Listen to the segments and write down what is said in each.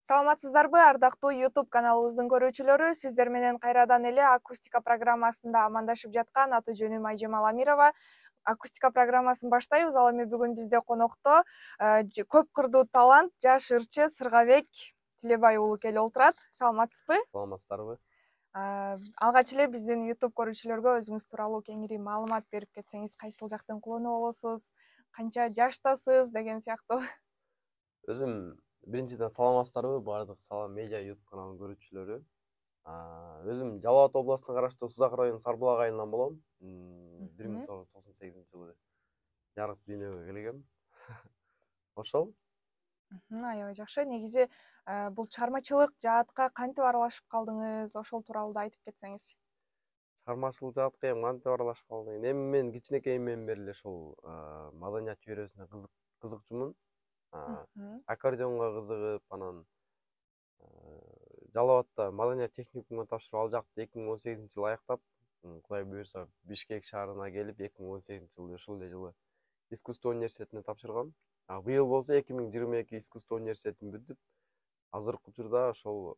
Саламатсыздарбы, ардактуу YouTube каналыбыздын көрүүчүлөрү? Сиздер менен кайрадан эле акустика программасында амандашып жаткан аты жөнүм Айжемал Амирова. Акустика программасын баштайбыз. Ал эми бүгүн бизде конокто көп кырдуу талант, жаш ырчы Сыргабек Тилебай уулу келип отурат. Саламатсызбы? Саламатсыздарбы? Алгач эле биздин YouTube көрүүчүлөргө өзүңүз тууралуу кеңири маалымат берип кетсеңиз, кайсыл жактан колонуп болосуз, канча жаштасыз деген сыяктуу. Өзүм биринчиден саламатсыздарбы баардык Салам медиа YouTube каналынын көрүүчүлөрү. Өзүм Жалал Абад областына караштуу Сузак районунун Сарбулак айылынан болом. 1998-жылы жарык дүйнөгө келгем. Ошол. Аябай жакшы. Негизи бул чыгармачылык жаатка кантип аралашып калдыңыз? Ошол тууралуу да айтып кетсеңиз. Чыгармачылык жаатка эми кантип аралашып калдым? Эми мен кичинекейимден бери эле ошол маданият чөйрөсүнө кызыкчумун. Аккордеонго кызыгып, анан Жалал Абадта маданият техникумун тапшырып, ал жакты 2018-жылы аяктап, Кудай буйрса Бишкек шаарына келип, 2018-жылы ошол эле жылы искусство университетине тапшыргам. Быйыл болсо 2022 искусство университетин бүтүп, азыркы учурда ошол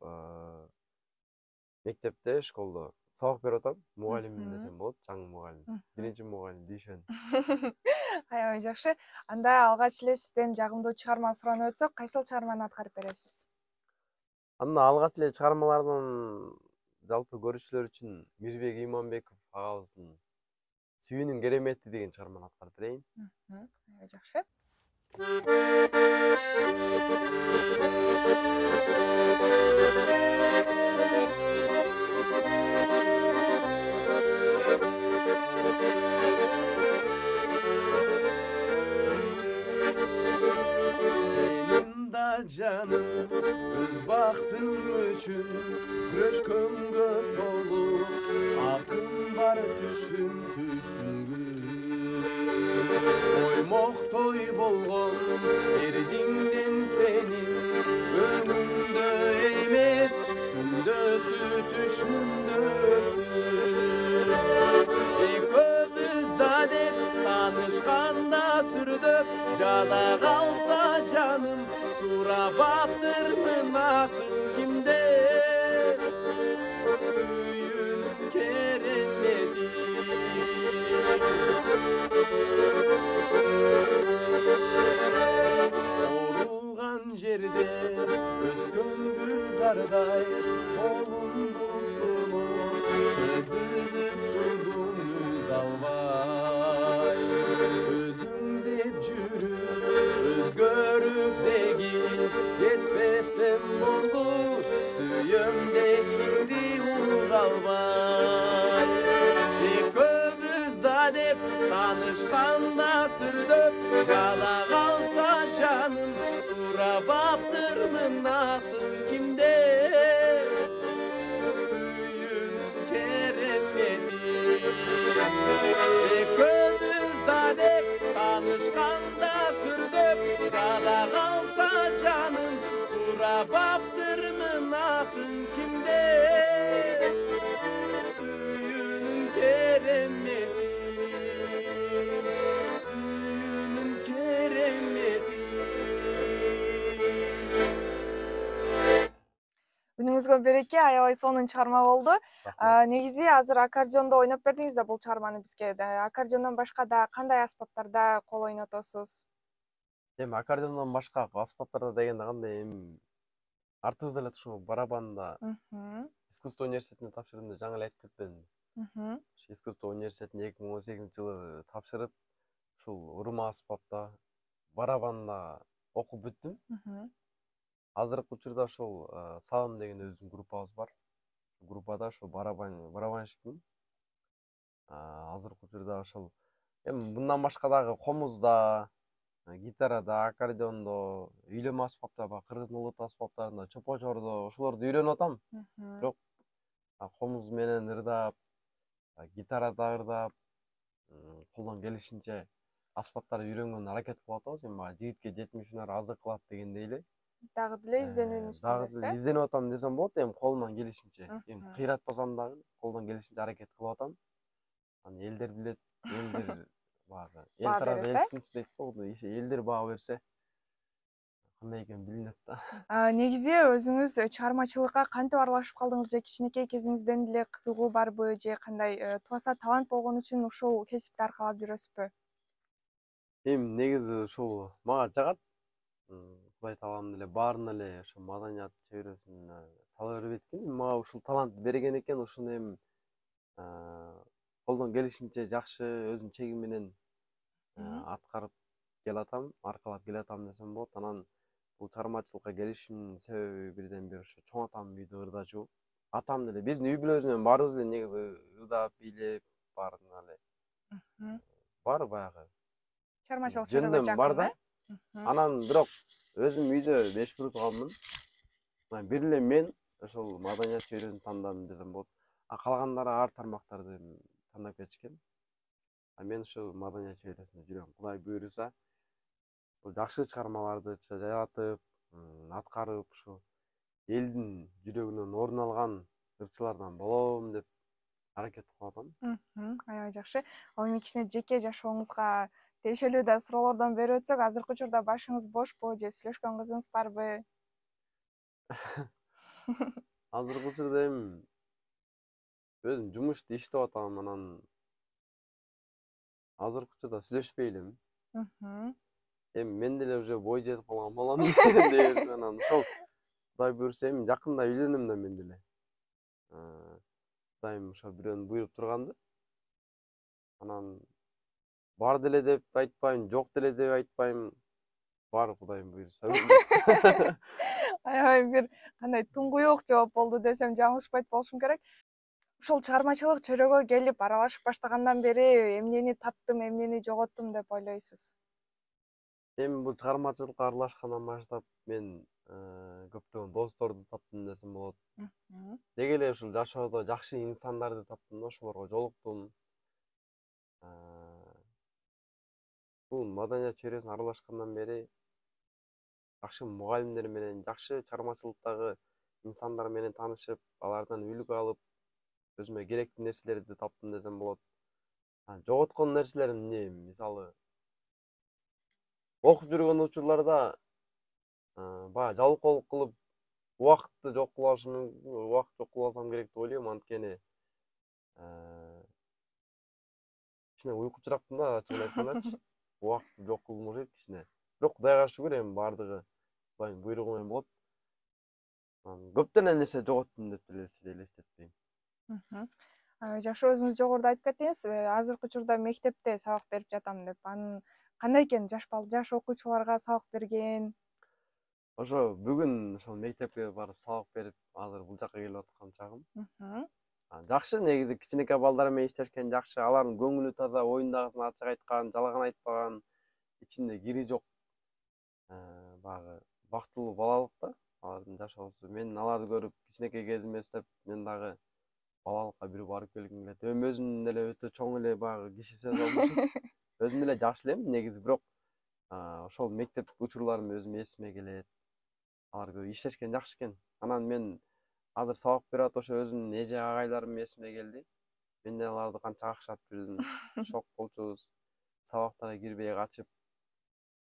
мектепте, школдо сабак берип атам. Мугалиммин десем болот, жаңы мугалим. Биринчи мугалим Дүйшөн. Аябай жакшы. Анда алгач эле сизден жагымдуу чыгарма суранып өтсөк, кайсыл чыгарманы аткарып бересиз? Анда алгач эле чыгармалардан жалпы көрүүчүлөр үчүн Мирбек Иманбеков агабыздын Сүйүүнүн керемети деген чыгарманы аткарып берейин. Аябай жакшы. Benim da canım öz baktım üçün Güreşkönge dolu akın var düşün Oymoq toy bolğon erdingden senin Önünde eymez gündözü düşündü Köpü zadep tanışkanda sürdüp Jada kalsa canım surabaptır mınakın kimde Suyunun keremeti Orulgan jerde özgön gülzarday Kolundu sulu kızıgıp durdum yüz albay Özümde jürüp özgörüp degin Yetmesem boldu suyumde şimdi uğralbay Ekimiz adep tanışkanda sürdüp Jada kalsa canım surabaptır mınakın kimde Suyunun keremeti Ekimiz adep tanışkanda sürdüp Jada kalsa canım surabaptır mınakın kimde Suyunun keremeti Suyunun keremeti Үнүңүзгө береке, аябай сонун чыгарма болду. Негизи азыр аккордеондо ойноп бердиңиз да бул чыгарманы бизге. Аккордеондон башка да кандай аспаптарда кол ойнотосуз? Эми аккордеондон башка аспаптарда дегенде кандай эми артыбызда эле ушул барабанда искусство университетине тапшырдым деп жаңы эле айтып кетпедимби? Искусство университетине 2018-жылы тапшырып, ушул урма аспапта барабанда окуп бүттүм. Азыркы учурда ошол Салам деген өзүбүздүн группабыз бар. Группада ошол барабанщикмин. Азыркы учурда ошол эми мындан башка дагы комузда, гитарада, аккордеондо, үйлөмө аспаптарда, кыргыздын улут аспаптарында, чопожордо ошолорду үйрөнүп атам. Бирок комуз менен ырдап, гитарада ырдап, колдон келишинче аспаптарды үйрөнгөнгө аракет кылып атабыз. Эми жигитке 70 өнөр азык кылат дегендей эле. Дагы деле изденүүнүн үстүндө. Дагы деле изденип атам десем болот. Эми колумдан келишинче, эми кыйратпасам дагы колдон келишинче аракет кылып атам. Аны элдер билет, элдер баягы эл тарап эл сынчы дейт го, элдер баа берсе Кандай экен билинет да. Негизи өзүңүз чыгармачылыкка кантип аралашып калдыңыз? Же кичинекей кезиңизден эле кызыгуу барбы? Же кандай тубаса талант болгон үчүн ушул кесипти аркалап жүрөсүзбү? Негизи ушул мага жагат. Кудай таалам эле баарын эле ошо маданият чөйрөсүнө сала бербейт экен. Мага ушул талант берген экен. Ушуну колдон келишинче жакшы өзүнүн чеги менен аткарып келатам, аркалап келатам десем болот. Анан бул чыгармачылыкка келишимдин себеби бирден бир ошо чоң атам үйдө ырдачу. Атам деле биздин үй бүлөбүздөн баарыбыз эле негизи ырдап, бийлеп, баарына эле бар баягы Чыгармачылык чөйрөгө жөндөм бар жакын, да. Анан бирок өзүм үйдө 5 бир турганмын. Бир эле мен ошол маданият чөйрөсүн тандадым десем болот. Калгандары ар тармактарды тандап кетишкен. Мен ошо маданият чөйрөсүндө жүрөм. Кудай буйруса, жакшы чыгармаларды жаратып, аткарып, ушу элдин жүрөгүнөн орун алган ырчылардан болом деп аракет кылып атам. Аябай жакшы. Ал эми кичине жеке жашооңузга тиешелүү да суроолордон берип өтсөк, азыркы учурда башыңыз бошпу же сүйлөшкөн кызыңыз барбы? Азыркы учурда өзүм жумушта иштеп атам, анан азыркы учурда сүйлөшпөй элем. Мен деле уже бой жетип калган балам деп анан ошол Кудай буйруса жакында үйлөнөм да мен деле. Кудайым ошо бирөөнү буйруп турганды. Анан бар деле деп айтпайм, жок деле деп айтпайм. Бар Кудайым буйруса. Аябай бир кандай туңгуюк жооп болду десем жаңылышпайт болушум керек. Ушул чыгармачылык чөйрөгө келип аралашып баштагандан бери эмнени таптым, эмнени жоготтум деп ойлойсуз? Бул чыгармачылыкка аралашкандан баштап мен көптөгөн досторду таптым десем болот. Деги эле ушул жашоодо жакшы инсандарды таптым да, ошолорго жолуктум. Бул маданият чөйрөсүнө аралашкандан бери жакшы мугалимдер менен, жакшы чыгармачылыктагы инсандар менен таанышып, алардан үлгү алып, өзүмө керектүү нерселерди таптым десем болот. Жоготкон нерселерим эмне? Мисалы, окуп жүргөн учурларда баягы жалкоолук кылып, убакытты жок кылып алсам керек деп ойлойм, анткени кичине уйкучурактым да, ачыгын айткандачы. Убакытты жок кылгым келет кичине. Бирок Кудайга шүгүр, баардыгы Кудайдын буйругу менен болот. Көптөн эле нерсе жоготтум деп деле элестетпейм. Жакшы, өзүңүз жогоруда айтып кеттиңиз, азыркы учурда мектепте сабак берип жатам деп. Анын кандай экен жаш окуучуларга сабак берген? Ошо бүгүн ошол мектепке барып сабак берип, азыр бул жакка келип аткан чагым. Жакшы, негизи кичинекей балдар менен иштешкен жакшы, алардын көңүлү таза, оюндагысын ачык айткан, жалган айтпаган, ичинде кири жок. Баягы бактылуу балалык да, алардын жашоосу. Мен аларды көрүп, кичинекей кезиме эстеп, мен дагы балалыкка бир барып келгим келет. Өзүм деле өтө чоң эле баягы киши сезип алmışım. Өзүм деле жаш элем негизи, бирок ошол мектеп учурларым өзүм эсиме келет. Алар көп иштешкен жакшы экен. Анан мен азыр сабак берип атып, ошо өзүмдүн эже агайларым эсиме келди. Мен деле аларды канча акшап жүрдүм. Шок болчубуз. Сабактарга кирбей качып.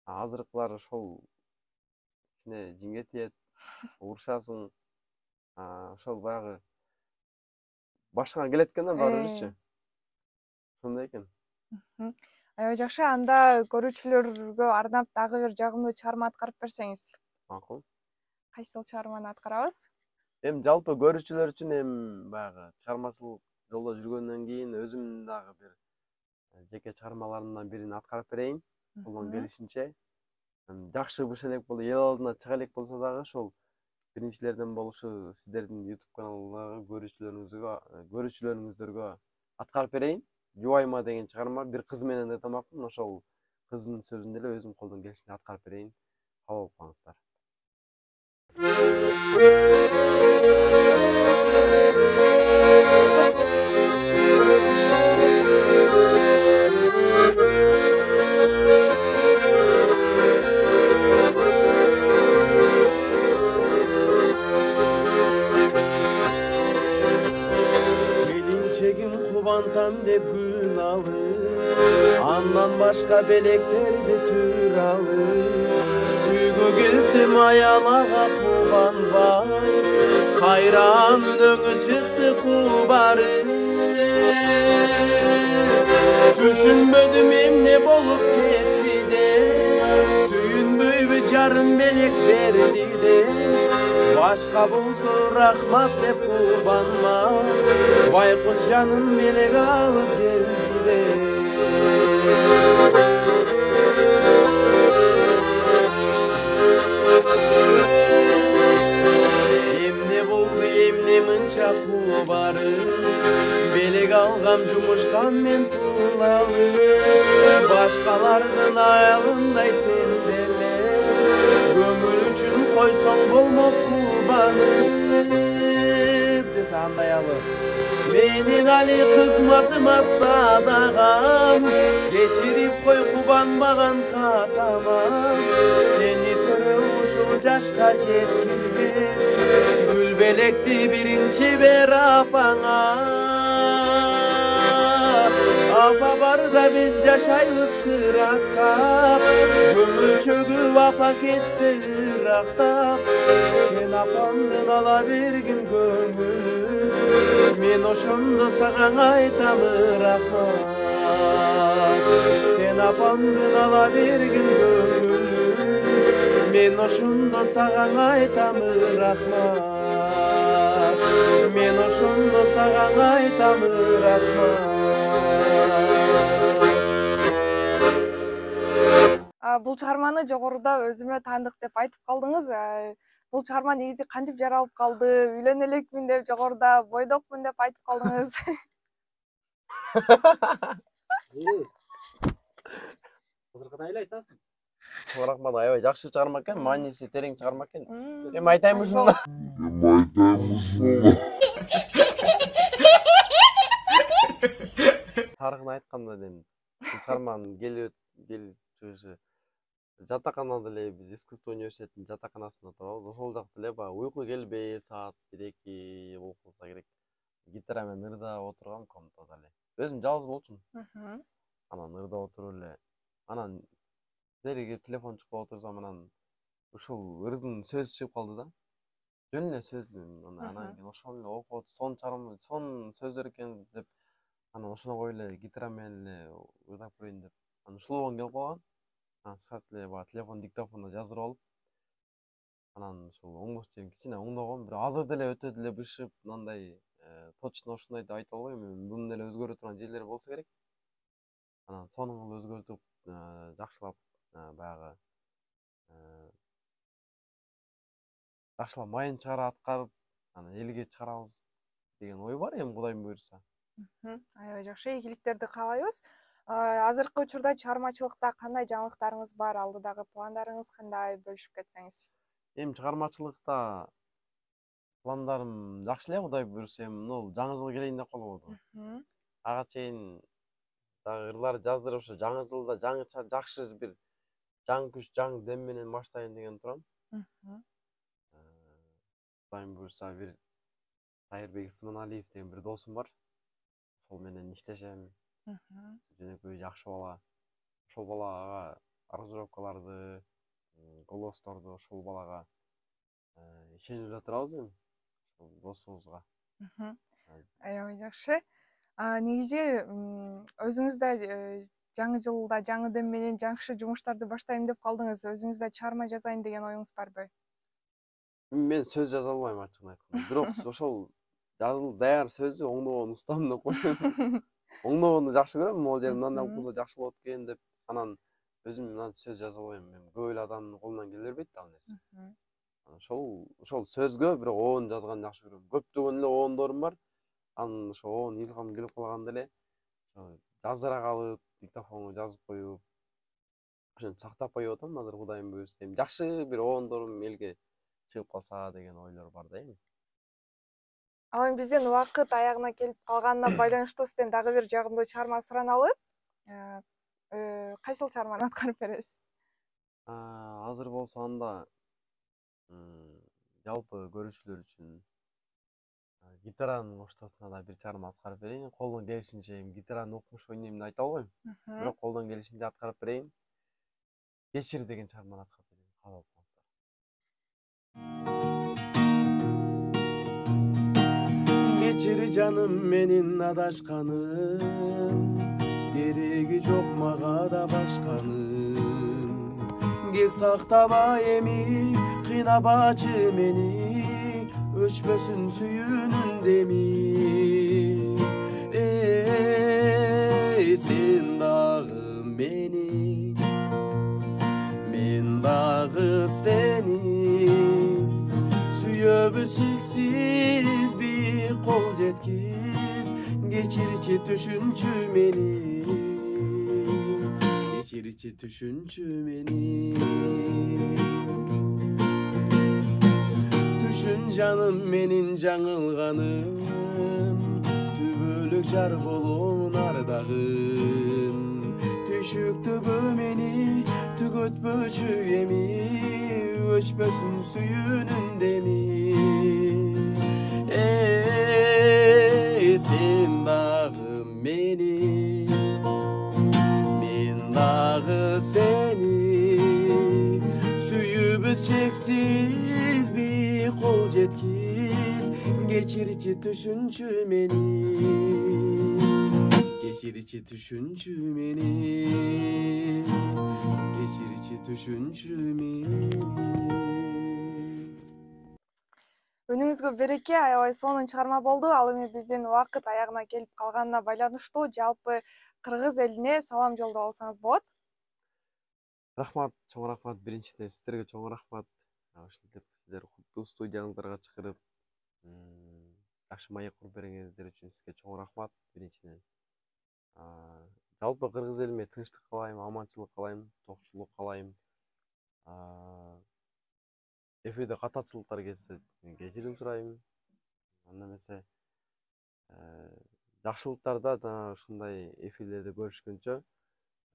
Азыркылар ошол кичине жиңге тиет, урушасың. Ошол баягы башыңа келет экен да баары бирчи. Ошондой экен. Аябай жакшы. Анда көрүүчүлөргө арнап дагы бир жагымдуу чыгарма аткарып берсеңиз. Макул. Кайсыл чыгарманы аткарабыз? Жалпы көрүүчүлөр үчүн баягы чыгармачылык жолдо жүргөндөн кийин өзүмдүн дагы бир жеке чыгармаларымдан бирин аткарып берейин. Колдон келишинче. Жакшы буш элек болду, эл алдына чыга элек болсо дагы ошол биринчилерден болушу сиздердин YouTube каналдагы көрүүчүлөрүңүздөргө аткарып берейин. Жубайма деген чыгарма, бир кыз менен ырдамакмын. Ошол кыздын сөзүн деле өзүм колдон келишинче аткарып берейин. Кабыл алып калыңыздар. Келинчегим кубантам деп күн алып, андан башка белектерди тууралып, Үйгө келсем аялага кубанбай, кайра өңү чыкты кубары. Түшүнбөдүм эмне болуп кетти де, сүйүнбөйбү жарым белек берди де. Башка болсо рахмат деп кубанма, байкуш жаным белек алып келди де. Эмне болду эмне мынча кубары, белек алгам жумуштан мен пул алып. Башкалардын аялындай сен деле, көңүл үчүн койсоң болмок кубанып десе андай алып. Менин али кызматыма садагам, кечирип кой кубанбаган катама. Сени төрө ушул жашка жеткирген, гүл белекти биринчи бер апаңа. Апа барда биз жашайбыз кырактап, көңүл чөгүп апа кетсе ырактап. Сен апамдын ала бергин көңүлүн, мен ошондо сага айтам рахмат. Сен апамдын ала бергин көңүлүн, мен ошондо сага айтам рахмат. Мен ошондо сага айтам рахмат. Бул чыгарманы жогоруда өзүмө таандык деп айтып калдыңыз. Бул чыгарма негизи кантип жаралып калды? Үйлөнө элекмин деп жогоруда, бойдокмун деп айтып калдыңыз. Кызыркыдай эле айтасың. Рахмат, аябай жакшы чыгарма экен, мааниси терең чыгарма экен. Эми айтайын ушуну. Тарыхын айтканда эми бул чыгарманын келүүчүсү жатаканада эле, биз искусство университетинин жатаканасында турабыз. Ошол жакта эле баягы уйку келбей саат 1-2 болуп калса керек, гитара менен ырда отургам комнатада эле. Өзүм жалгыз болчумун. Анан ырда отуруп эле, анан дерги телефон чыкпай отурсам, анан ушул ырдын сөзү чыгып калды да. Жөн эле сөзлүү. Анан кийин ошону эле окуп, сонун чыгарма, сонун сөздөр экен деп, анан ошону коюп эле гитара менен эле ырдап көрөйүн деп. Анан ушул келип калган. Анан сырт эле баягы телефон диктофонуна жаздырып алып, анан ушул оңдош жерин кичине оңдогом. Бирок азыр деле өтө деле бышып, мындай точно ушундай деп айта албайм. Мунун деле өзгөрө турган жерлери болсо керек. Анан сонун кылып өзгөртүп, жакшылап баягы жакшылап майын чыгарып аткарып, анан элге чыгарабыз деген ой бар эми, Кудайым буйруса. Аябай жакшы, ийгиликтерди каалайбыз. Азыркы учурда чыгармачылыкта кандай жаңылыктарыңыз бар? Алдыдагы пландарыңыз кандай? Бөлүшүп кетсеңиз. Эми чыгармачылыкта пландарым жакшы эле, Кудай буйруса. Эми мына жаңы жыл келейин деп калбоду. Ага чейин дагы ырлар жаздырып, ушу жаңы жылда жаңыча жакшы бир жаңы күч, жаңы дем менен баштайын деген турам. Кудайым буйруса, бир Тайырбек Исманалиев деген бир досум бар. Ошол менен иштешем. Жөнөкөй жакшы бала. Ошол балага аранжировкаларды, голосторду ошол балага ишенип жатырабыз эми. Ошол досубузга. Аябай жакшы. Негизи өзүңүз да жаңы жылда жаңы дем менен жакшы жумуштарды баштайм деп калдыңыз. Өзүңүз да чыгарма жазайын деген оюңуз барбы? Мен сөз жаза албайм, ачыгын айтканда. Бирок ошол жазылып даяр сөзү оңдогон устам деп коем. Оңдогонду жакшы көрөм, могу жери мындай алып калса жакшы болот экен деп. Анан өзүм мындан сөз жаза албайм. Мен көп эле адамдын колунан келе бербейт ал нерсе. Ошол сөзгө бирок оон жазганды жакшы көрөм. Көптөгөн элеоондорум бар. Анан ошо оон илгам келип калганда эле жаздыра калып, диктофонго жазып коюп, ошентип сактап коюп атам азыр, Кудайым буйруса. Эми жакшы бироондорум элге чыгып калса деген ойлор бар да эми. Ал эми бизден убакыт аягына келип калганына байланыштуу сизден дагы бир жагымдуу чыгарма сураналы. Кайсыл чыгарманы аткарып бересиз? Азыр болсо анда жалпы көрүүчүлөр үчүн гитаранын коштоосуна да бир чыгарма аткарып берейин. Колдон келишинче гитаранын окумуш ойнойм деп айта албайм. Бирок колдон келишинче аткарып берейин. Кечир деген чыгарманы аткарып берейин. Кабыл алсаңыз. Kechir canım menin adашканым, кереги жок мага да башканын. Кек сактаба эми, кыйнабачы мени, өчпөсүн сүйүүнүн деми. Сен дагы мени, мен дагы сени, сүйөбүз шексиз бир кол жеткиз. Кечирчи түшүнчү мени, кечирчи түшүнчү мени. Түшүн жаным менин жаңылганым, түбөлүк жар болуун ардагым. Түшүк түбү мени түгөтпөчү эми, өчпөсүн сүйүүнүн деми. Сен дагы мени, мен дагы сени, сүйүүбүз чексиз бир кол жеткиз. Кечирчи түшүнчү мени, кечирчи түшүнчү мени, кечирчи түшүнчү мени. Өнүңүзгө береке, аябай сонун чыгарма болду. Ал эми биздин убакыт аягына келип калганына байланыштуу жалпы кыргыз элине салам жолдоп алсаңыз болот. Рахмат, чоң рахмат. Биринчиден сиздерге чоң рахмат. Ушинтип сиздер куттуу студияңыздарга чакырып, жакшы маек куруп бергениңиздер үчүн сизге чоң рахмат. Биринчиден. Жалпы кыргыз элиме тынчтык каалайм, аманчылык каалайм, токчулук каалайм. Эфирде катачылыктар келсе, мен кечирим сурайм. Анда эмесе жакшылыктарда жана ушундай эфирлерде көрүшкөнчө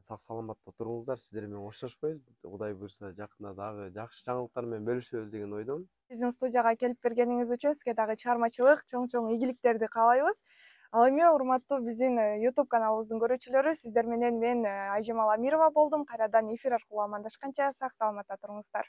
сак саламатта туруңуздар. Сиздер менен коштошпойбуз. Кудай буйрса жакында дагы жакшы жаңылыктар менен бөлүшөбүз деген ойдомун. Биздин студияга келип бергениңиз үчүн сизге дагы чыгармачылык, чоң ийгиликтерди каалайбыз. Ал эми урматтуу биздин YouTube каналыбыздын көрүүчүлөрү, сиздер менен мен Айжемал Амирова болдум. Кайрадан эфир аркылуу амандашканча сак саламатта туруңуздар.